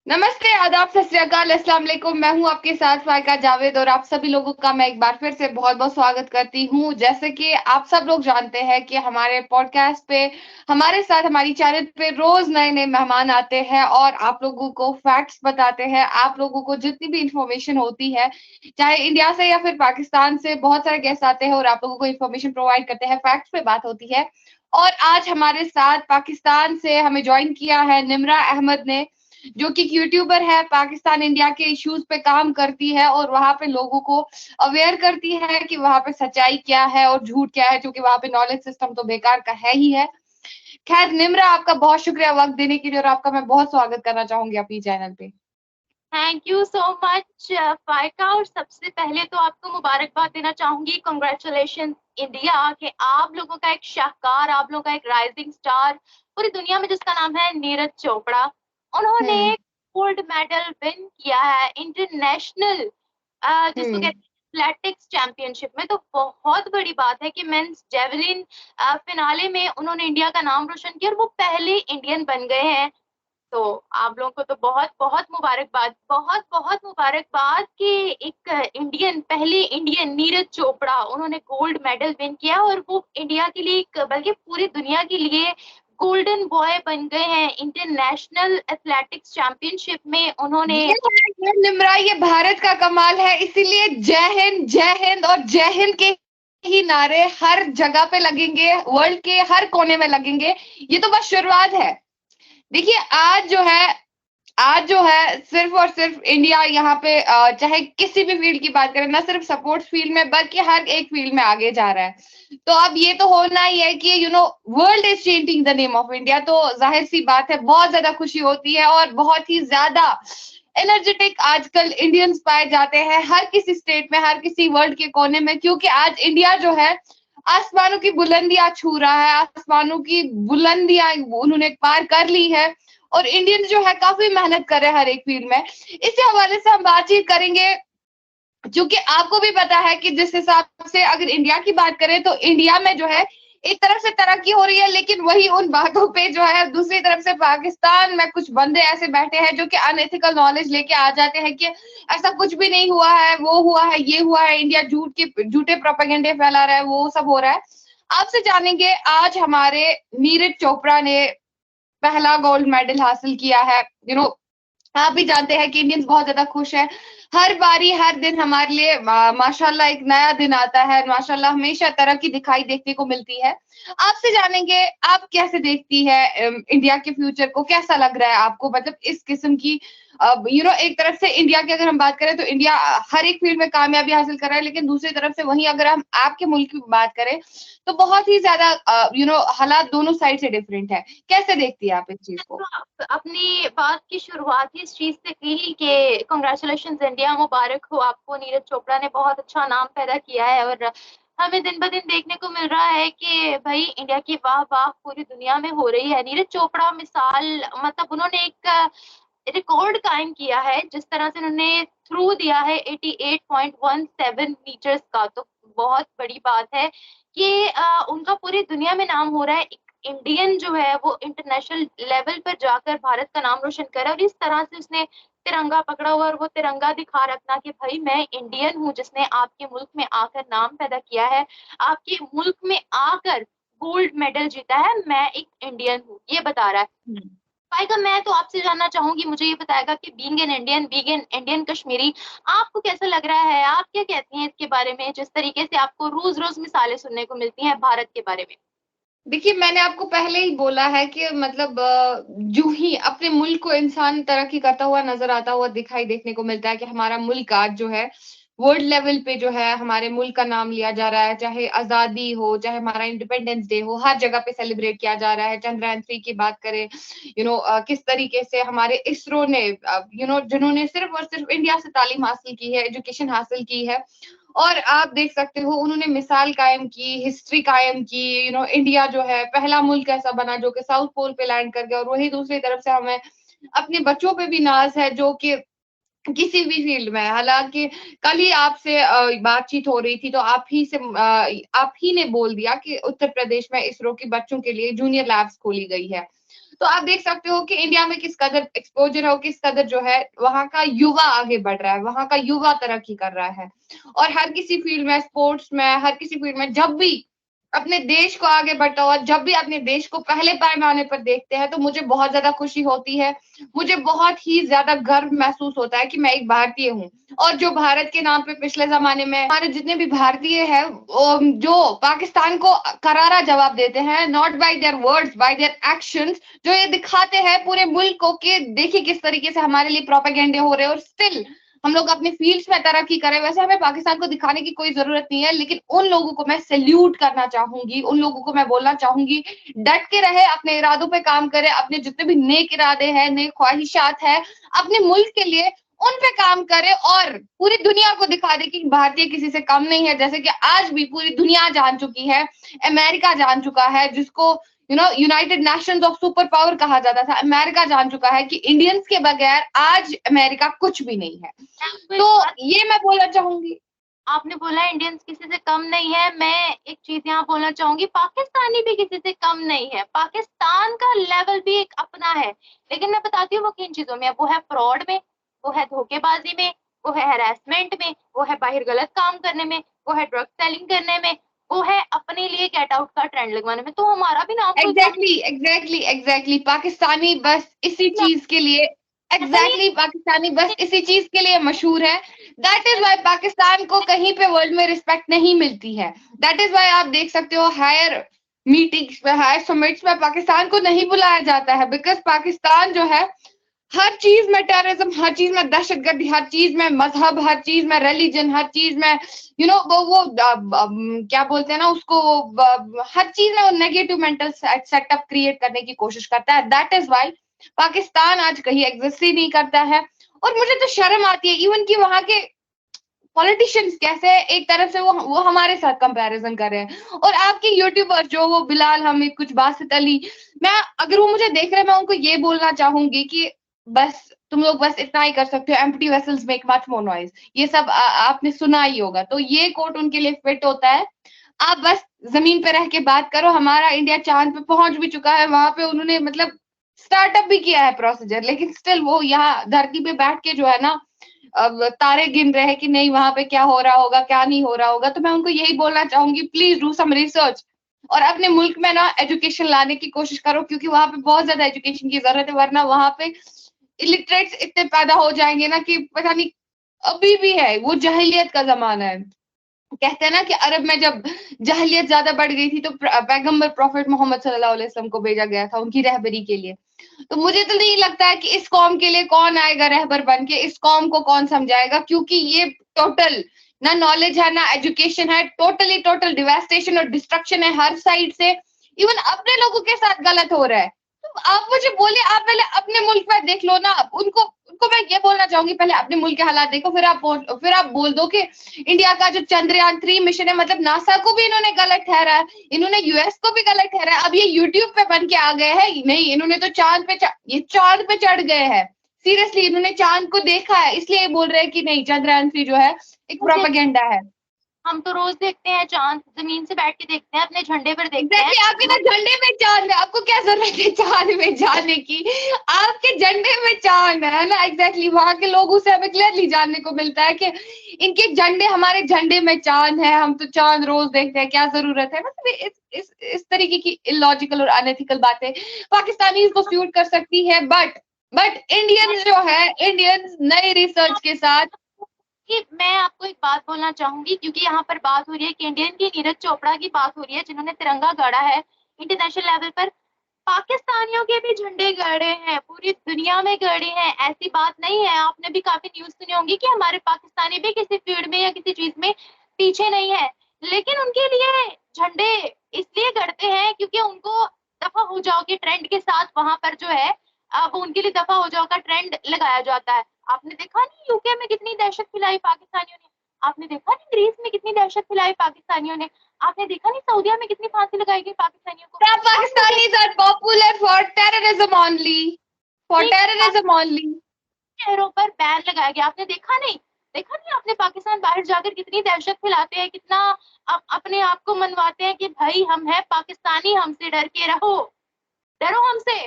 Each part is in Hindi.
नमस्ते, आदाब, सत श्री अकाल, अस्सलाम वालेकुम। मैं हूँ आपके साथ फायका जावेद और आप सभी लोगों का मैं एक बार फिर से बहुत-बहुत स्वागत करती हूँ। जैसे कि आप सब लोग जानते हैं कि हमारे पॉडकास्ट पे हमारे साथ हमारी चैनल पे रोज़ नए-नए मेहमान आते हैं और आप लोगों को फैक्ट्स बताते हैं। आप लोगों को जितनी भी इन्फॉर्मेशन होती है, चाहे इंडिया से या फिर पाकिस्तान से बहुत सारे गेस्ट आते हैं और आप लोगों को इन्फॉर्मेशन प्रोवाइड करते हैं, फैक्ट्स पे बात होती है। और आज हमारे साथ पाकिस्तान से हमें जॉइन किया है निम्रा अहमद ने, जो कि यूट्यूबर है, पाकिस्तान इंडिया के इश्यूज पे काम करती है और वहां पे लोगों को अवेयर करती है कि वहां पे सच्चाई क्या है और झूठ क्या है, क्योंकि वहां पे नॉलेज सिस्टम तो बेकार का है ही है। खैर निम्रा, आपका बहुत शुक्रिया वक्त देने के लिए और आपका मैं बहुत स्वागत करना चाहूंगी अपनी चैनल पे। Thank you so much Faika. और सबसे पहले तो आपको मुबारकबाद देना चाहूंगी, कॉन्ग्रेचुलेशन इंडिया, कि आप लोगों का एक शाहकार, आप लोगों का एक राइजिंग स्टार पूरी दुनिया में, जिसका नाम है नीरज चोपड़ा, उन्होंने हम्म। एक गोल्ड मेडल विन किया है इंटरनेशनल, जिसको हम्म। कहते हैं एथलेटिक्स चैंपियनशिप में। तो बहुत बड़ी बात है कि मेंस जेवलिन फिनाले में उन्होंने इंडिया का नाम रोशन किया और वो पहले इंडियन बन गए हैं। तो आप लोगों को तो बहुत बहुत मुबारकबाद, बहुत बहुत मुबारकबाद कि एक इंडियन, पहले इंडियन नीरज चोपड़ा, उन्होंने गोल्ड मेडल विन किया और वो इंडिया के लिए बल्कि पूरी दुनिया के लिए गोल्डन बॉय बन गए हैं। इंटरनेशनल एथलेटिक्स चैंपियनशिप में उन्होंने ये निम्रा, ये भारत का कमाल है, इसीलिए जय हिंद और जय हिंद के ही नारे हर जगह पे लगेंगे, वर्ल्ड के हर कोने में लगेंगे। ये तो बस शुरुआत है। देखिए, आज जो है सिर्फ और सिर्फ इंडिया यहाँ पे चाहे किसी भी फील्ड की बात करें, ना सिर्फ सपोर्ट्स फील्ड में बल्कि हर एक फील्ड में आगे जा रहा है। तो अब ये तो होना ही है कि world is changing the name of India. तो जाहिर सी बात है, बहुत ज्यादा खुशी होती है और बहुत ही ज्यादा एनर्जेटिक आजकल इंडियंस पाए जाते हैं हर किसी स्टेट में, हर किसी वर्ल्ड के कोने में, क्योंकि आज इंडिया जो है आसमानों की बुलंदियां छू रहा है, आसमानों की बुलंदियां उन्होंने पार कर ली है। और इंडियन जो है काफी मेहनत कर रहे हैं हर एक फील्ड में। इसी हवाले से हम बातचीत करेंगे, क्योंकि आपको भी पता है कि जिस हिसाब से अगर इंडिया की बात करें तो इंडिया में जो है एक तरफ से तरक्की हो रही है, लेकिन वही उन बातों पे जो है दूसरी तरफ से पाकिस्तान में कुछ बंदे ऐसे बैठे हैं जो कि अनएथिकल नॉलेज लेके आ जाते हैं कि ऐसा कुछ भी नहीं हुआ है, वो हुआ है, ये हुआ है, इंडिया झूठे प्रोपेगेंडे फैला रहा है, वो सब हो रहा है। आपसे जानेंगे आज हमारे नीरज चोपड़ा ने पहला गोल्ड मेडल हासिल किया है। आप भी जानते हैं कि इंडियंस बहुत ज्यादा खुश है। हर बारी हर दिन हमारे लिए माशाल्लाह एक नया दिन आता है, माशाल्लाह हमेशा तरक्की दिखाई देखने को मिलती है। आपसे जानेंगे, आप कैसे देखती है इंडिया के फ्यूचर को, कैसा लग रहा है आपको, मतलब इस किस्म की एक तरफ से इंडिया की अगर हम बात करें तो इंडिया हर एक फील्ड में कामयाबी हासिल कर रहा है, लेकिन दूसरी तरफ से वहीं अगर हम आपके मुल्क की बात करें तो बहुत ही ज्यादा हालात दोनों साइड से डिफरेंट है। कैसे देखती है आप इस चीज को? तो अपनी बात की शुरुआत ही इस चीज से की कि कॉन्ग्रेचुलेशन इंडिया, मुबारक हो आपको, नीरज चोपड़ा ने बहुत अच्छा नाम पैदा किया है। और हमें दिन ब दिन देखने को मिल रहा है कि भाई इंडिया की वाह वाह पूरी दुनिया में हो रही है। नीरज चोपड़ा मिसाल, मतलब उन्होंने एक रिकॉर्ड कायम किया है, जिस तरह से उन्होंने थ्रू दिया है 88.17 मीटर्स का। तो बहुत बड़ी बात है कि उनका पूरी दुनिया में नाम हो रहा है। एक इंडियन जो है वो इंटरनेशनल लेवल पर जाकर भारत का नाम रोशन करा, और इस तरह से उसने तिरंगा पकड़ा हुआ और वो तिरंगा दिखा रखना कि भाई मैं इंडियन हूँ, जिसने आपके मुल्क में आकर नाम पैदा किया है, आपके मुल्क में आकर गोल्ड मेडल जीता है, मैं एक इंडियन हूँ, ये बता रहा है। भाई मैं तो आपसे जानना चाहूंगी, मुझे ये बताएगा कि being an Indian, being an Indian Kashmiri, आपको कैसा लग रहा है? आप क्या कहती हैं इसके बारे में, जिस तरीके से आपको रोज रोज मिसालें सुनने को मिलती हैं भारत के बारे में? देखिए, मैंने आपको पहले ही बोला है कि मतलब जो ही अपने मुल्क को इंसान तरक्की करता हुआ नजर आता हुआ दिखाई देखने को मिलता है कि हमारा मुल्क आज जो है वर्ल्ड लेवल पे जो है हमारे मुल्क का नाम लिया जा रहा है, चाहे आजादी हो, चाहे हमारा इंडिपेंडेंस डे हो, हर जगह पे सेलिब्रेट किया जा रहा है। चंद्रयान 3 की बात करें, किस तरीके से हमारे इसरो ने जिन्होंने सिर्फ और सिर्फ इंडिया से तालीम हासिल की है, एजुकेशन हासिल की है, और आप देख सकते हो उन्होंने मिसाल कायम की, हिस्ट्री कायम की। इंडिया जो है पहला मुल्क ऐसा बना जो कि साउथ पोल पे लैंड कर गया, और वही दूसरी तरफ से हमें अपने बच्चों पे भी नाज है जो कि किसी भी फील्ड में है। हालांकि कल ही आपसे बातचीत हो रही थी तो आप ही ने बोल दिया कि उत्तर प्रदेश में इसरो के बच्चों के लिए जूनियर लैब्स खोली गई है। तो आप देख सकते हो कि इंडिया में किस कदर एक्सपोजर है, किस कदर जो है वहाँ का युवा आगे बढ़ रहा है, वहाँ का युवा तरक्की कर रहा है। और हर किसी फील्ड में, स्पोर्ट्स में, हर किसी फील्ड में जब भी अपने देश को आगे बढ़ता हुआ, जब भी अपने देश को पहले पैमाने पर देखते हैं, तो मुझे बहुत ज्यादा खुशी होती है। मुझे बहुत ही ज्यादा गर्व महसूस होता है कि मैं एक भारतीय हूँ। और जो भारत के नाम पे पिछले जमाने में हमारे जितने भी भारतीय हैं, जो पाकिस्तान को करारा जवाब देते हैं, not bye their words, bye their actions, जो ये दिखाते हैं पूरे मुल्क को कि देखिए किस तरीके से हमारे लिए प्रोपेगेंडे हो रहे हैं और स्टिल हम लोग अपने फील्ड्स में तरक्की करें। वैसे हमें पाकिस्तान को दिखाने की कोई जरूरत नहीं है, लेकिन उन लोगों को मैं सैल्यूट करना चाहूंगी, उन लोगों को मैं बोलना चाहूंगी डट के रहे, अपने इरादों पे काम करे, अपने जितने भी नेक इरादे हैं, नेक ख्वाहिशात है अपने मुल्क के लिए, उन पे काम करे और पूरी दुनिया को दिखा दे कि भारतीय किसी से कम नहीं है। जैसे कि आज भी पूरी दुनिया जान चुकी है, अमेरिका जान चुका है, जिसको United Nations of super power कहा जाता था, अमेरिका जान चुका है कि इंडियंस के बगैर आज अमेरिका कुछ भी नहीं है। तो ये मैं बोलना चाहूंगी। आपने बोला इंडियंस किसी से कम नहीं है, मैं एक चीज यहाँ बोलना चाहूंगी, पाकिस्तानी भी किसी से कम नहीं है। पाकिस्तान का लेवल भी एक अपना है, लेकिन मैं बताती हूँ वो किन चीजों में है। वो है फ्रॉड में, वो है धोखेबाजी में, वो है हैरेसमेंट में, वो है बाहर गलत काम करने में, वो है ड्रग सेलिंग करने में, वो है अपने लिए गेट आउट का ट्रेंड लगवाने में। तो हमारा भी नाम एग्जैक्टली पाकिस्तानी बस इसी चीज के लिए, पाकिस्तानी बस इसी चीज के लिए मशहूर है। दैट इज वाई पाकिस्तान को कहीं पे वर्ल्ड में रिस्पेक्ट नहीं मिलती है। दैट इज वाई आप देख सकते हो हायर मीटिंग्स में, हायर समिट्स में पाकिस्तान को नहीं बुलाया जाता है, बिकॉज पाकिस्तान जो है हर चीज में टेररिज्म, हर चीज में दहशतगर्दी, हर चीज में मजहब, हर चीज में रिलीजन, हर चीज में वो क्या बोलते हैं ना उसको, हर चीज में वो नेगेटिव मेंटल सेटअप क्रिएट करने की कोशिश करता है। दैट इज वाई पाकिस्तान आज कहीं एग्जिस्ट ही नहीं करता है। और मुझे तो शर्म आती है इवन कि वहां के पॉलिटिशियंस कैसे एक तरफ से वो हमारे साथ कंपैरिजन कर रहे हैं। और आपके यूट्यूबर जो वो बिलाल हमीद, कुछ बासित अली, मैं अगर वो मुझे देख रहे हैं, मैं उनको ये बोलना चाहूंगी कि बस तुम लोग बस इतना ही कर सकते हो, empty vessels make much more noise, ये सब आपने सुना ही होगा। तो ये कोट उनके लिए फिट होता है। आप बस जमीन पे रह के बात करो। हमारा इंडिया चांद पे पहुंच भी चुका है, वहां पे उन्होंने मतलब स्टार्टअप भी किया है प्रोसीजर, लेकिन स्टिल वो यहाँ धरती पे बैठ के जो है ना अब तारे गिन रहे हैं कि नहीं वहां पे क्या हो रहा होगा, क्या नहीं हो रहा होगा। तो मैं उनको यही बोलना चाहूंगी, प्लीज डू सम रिसर्च और अपने मुल्क में ना एजुकेशन लाने की कोशिश करो, क्योंकि वहां पे बहुत ज्यादा एजुकेशन की जरूरत है, वरना वहां पे इलिटरेट्स इतने पैदा हो जाएंगे ना कि पता नहीं, अभी भी है वो जहलियत का जमाना है। कहते हैं ना कि अरब में जब जहलियत ज्यादा बढ़ गई थी तो पैगंबर प्रॉफिट मोहम्मद सल्लल्लाहु अलैहि वसल्लम को भेजा गया था उनकी रहबरी के लिए। तो मुझे तो नहीं लगता है कि इस कौम के लिए कौन आएगा रहबर बन के, इस कौम को कौन समझाएगा, क्योंकि ये टोटल ना नॉलेज है ना एजुकेशन है, टोटल डिवास्टेशन और डिस्ट्रक्शन है हर साइड से। इवन अपने लोगों के साथ गलत हो रहा है। तो आप मुझे बोलिए, आप पहले अपने मुल्क में देख लो ना। उनको उनको मैं ये बोलना चाहूंगी, पहले अपने मुल्क के हालात देखो, फिर आप बोल दो कि इंडिया का जो चंद्रयान-3 मिशन है, मतलब नासा को भी इन्होंने गलत ठहरा है, इन्होंने यूएस को भी गलत ठहरा है। अब ये यूट्यूब पे बन के आ गए हैं, नहीं इन्होंने तो ये चांद पे चढ़ गए हैं। सीरियसली इन्होंने चांद को देखा है, इसलिए बोल रहे हैं कि नहीं चंद्रयान-3 जो है एक प्रोपेगेंडा है। हम तो रोज देखते हैं चांद, जमीन से बैठ के देखते हैं, अपने झंडे पर देखते हैं। आपके ना झंडे में चांद है, आपको क्या जरूरत है चांद में जाने की, आपके झंडे में चांद है ना। एग्जैक्टली वहां के लोगों से हमें क्लियरली जानने को मिलता है कि इनके झंडे, हमारे झंडे में चांद है, हम तो चांद रोज देखते हैं, क्या जरूरत है। मतलब इस तरीके की इलॉजिकल और अनएथिकल बातें पाकिस्तानी इसको सूट कर सकती है, बट इंडियंस जो है, इंडियंस नए रिसर्च के साथ। कि मैं आपको एक बात बोलना चाहूंगी, क्योंकि यहाँ पर बात हो रही है कि इंडियन की नीरज चोपड़ा की बात हो रही है, जिन्होंने तिरंगा गाड़ा है इंटरनेशनल लेवल पर। पाकिस्तानियों के भी झंडे गड़े हैं, पूरी दुनिया में गड़े हैं, ऐसी बात नहीं है। आपने भी काफी न्यूज सुनी होंगी कि हमारे पाकिस्तानी भी किसी फील्ड में या किसी चीज में पीछे नहीं है, लेकिन उनके लिए झंडे इसलिए गड़ते हैं क्योंकि उनको दफा हो जाओगे ट्रेंड के साथ वहां पर जो है, अब उनके लिए दफा हो जाओ का ट्रेंड लगाया जाता है। आपने देखा नहीं यूके में कितनी दहशत फैलाई पाकिस्तानियों ने, आपने देखा नहीं ग्रीस में कितनी दहशत फैलाई पाकिस्तानियों ने, आपने देखा नहीं सऊदीया में कितनी फांसी लगाई गई पाकिस्तानियों को। Pakistanis are popular for terrorism only, for terrorism only. शहरों पर बैन लगाया गया, आपने देखा नहीं? देखा नहीं आपने पाकिस्तान बाहर जाकर कितनी दहशत फैलाते हैं, कितना अपने आप को मनवाते हैं कि भाई हम हैं पाकिस्तानी, हमसे डर के रहो, डरो हमसे।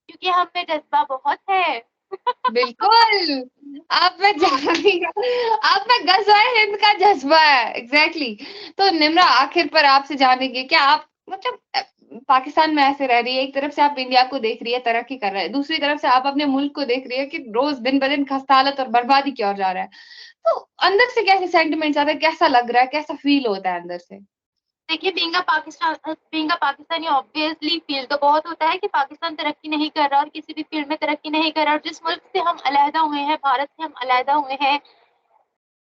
क्योंकि हम में जज्बा बहुत है। बिल्कुल, आप में आप में गज़वाए हिंद का जज़्बा है, एग्ज़ैक्टली। तो निम्रा, आखिर पर आपसे जानेंगे, क्या आप मतलब पाकिस्तान में ऐसे रह रही है, एक तरफ से आप इंडिया को देख रही है, तरक्की कर रहा है, दूसरी तरफ से आप अपने मुल्क को देख रही है कि रोज़ दिन-ब-दिन खस्ता हालत और बर्बादी की ओर जा रहा है। तो अंदर से कैसे सेंटिमेंट्स आते हैं, कैसा लग रहा है, कैसा फ़ील होता है अंदर से? देखिए, being a Pakistani obviously feel तो बहुत होता है कि पाकिस्तान तरक्की नहीं कर रहा और किसी भी फील्ड में तरक्की नहीं कर रहा, और जिस मुल्क से हम अलहदा हुए हैं, भारत से हम अलहदा हुए हैं,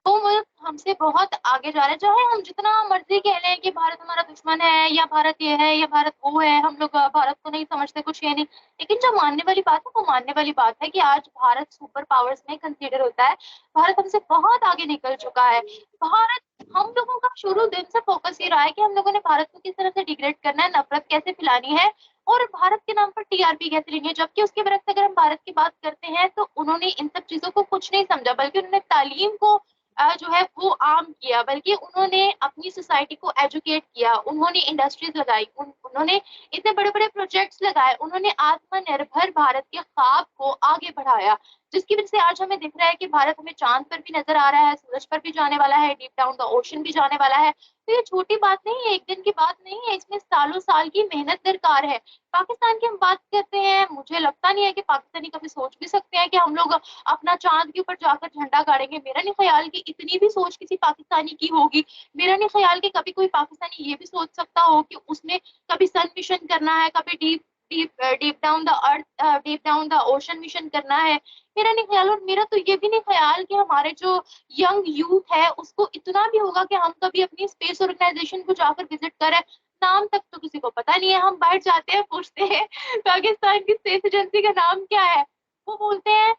वो मुल्क हमसे बहुत आगे जा रहा है। चाहे हम जितना मर्जी कह लें कि भारत हमारा दुश्मन है या भारत ये है या भारत वो है, हम लोग भारत को नहीं समझते, कुछ ये नहीं, लेकिन जो मानने वाली बात है वो मानने वाली बात है कि आज भारत सुपर पावर्स में कंसीडर होता है। भारत हमसे बहुत आगे निकल चुका है। भारत, हम लोगों का शुरू दिन से फोकस ये रहा है कि हम लोगों ने भारत को किस तरह से डिग्रेड करना है, नफरत कैसे फैलानी है और भारत के नाम पर टीआरपी कैसे लेनी है। जबकि उसके बरक्स अगर हम भारत की बात करते हैं तो उन्होंने इन सब चीजों को कुछ नहीं समझा, बल्कि उन्होंने तालीम को जो है वो आम किया, बल्कि उन्होंने अपनी सोसाइटी को एजुकेट किया, उन्होंने इंडस्ट्रीज लगाई, उन्होंने इतने बड़े बड़े प्रोजेक्ट्स लगाए, उन्होंने आत्मनिर्भर भारत के ख्वाब को आगे बढ़ाया, जिसकी वजह से आज हमें दिख रहा है कि भारत हमें चांद पर भी नजर आ रहा है, सूरज पर भी जाने वाला है, डीप डाउन द ओशन भी जाने वाला है। तो ये छोटी बात नहीं है, एक दिन की बात नहीं है, इसमें सालों साल की मेहनत दरकार है। पाकिस्तान की हम बात करते हैं, मुझे लगता नहीं है कि पाकिस्तानी कभी सोच भी सकते हैं कि हम लोग अपना चांद के ऊपर जाकर झंडा गाड़ेंगे। मेरा नहीं ख्याल कि इतनी भी सोच किसी पाकिस्तानी की होगी। मेरा नहीं ख्याल कि कभी कोई पाकिस्तानी ये भी सोच सकता हो कि उसने कभी सन मिशन करना है, कभी deep deep deep down the earth, deep down the ocean mission करना है। मेरा नहीं ख्याल, और मेरा तो ये भी नहीं ख्याल कि हमारे जो यंग यूथ है उसको इतना भी होगा कि हम कभी अपनी स्पेस ऑर्गेनाइजेशन को जाकर विजिट करें। नाम तक तो किसी को पता नहीं है। हम बैठ जाते हैं, पूछते हैं पाकिस्तान की स्पेस एजेंसी का नाम क्या है, वो बोलते हैं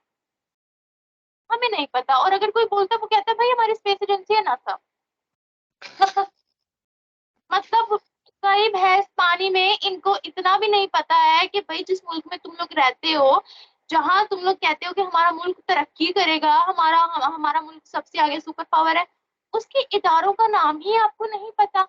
हमें नहीं पता, और अगर कोई बोलता है वो कहता है भाई हमारी स्पेस एजेंसी है नासा। मतलब कई भैंस पानी में, इनको इतना भी नहीं पता है कि भाई जिस मुल्क में तुम लोग रहते हो, जहां तुम लोग कहते हो कि हमारा मुल्क तरक्की करेगा, हमारा मुल्क सबसे आगे सुपर पावर है, उसके इदारों का नाम ही आपको नहीं पता।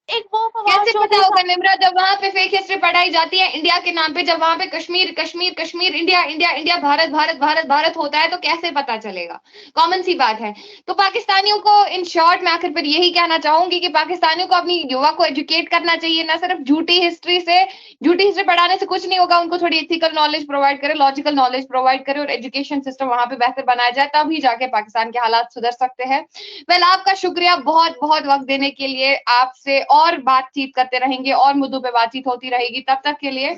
एक वो फवाद कैसे पता चौधरी होगा साहब। निम्रा, जब वहां पे फेक हिस्ट्री पढ़ाई जाती है इंडिया के नाम पे, जब वहां पे Kashmir Kashmir Kashmir, India India India, Bharat Bharat Bharat Bharat होता है, तो कैसे पता चलेगा? कॉमन सी बात है। तो पाकिस्तानियों को इन शॉर्ट मैं आखिर पर यही कहना चाहूंगी कि पाकिस्तानियों को अपनी युवा को एजुकेट करना चाहिए, ना सिर्फ झूठी हिस्ट्री से। झूठी हिस्ट्री पढ़ाने से कुछ नहीं होगा, उनको थोड़ी एथिकल नॉलेज प्रोवाइड करे, लॉजिकल नॉलेज प्रोवाइड करे और एजुकेशन सिस्टम वहां पे बेहतर बनाया जाए, तभी जाके पाकिस्तान के हालात सुधर सकते हैं। वेल, आपका शुक्रिया बहुत बहुत वक्त देने के लिए। आपसे और बातचीत करते रहेंगे और मुद्दों पे बातचीत होती रहेगी। तब तक के लिए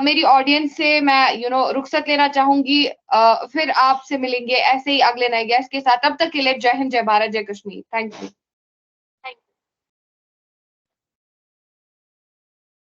मेरी ऑडियंस से मैं रुखसत लेना चाहूंगी। फिर आपसे मिलेंगे ऐसे ही अगले नए गेस्ट के साथ। तब तक के लिए जय हिंद, जय भारत, जय कश्मीर। Thank you.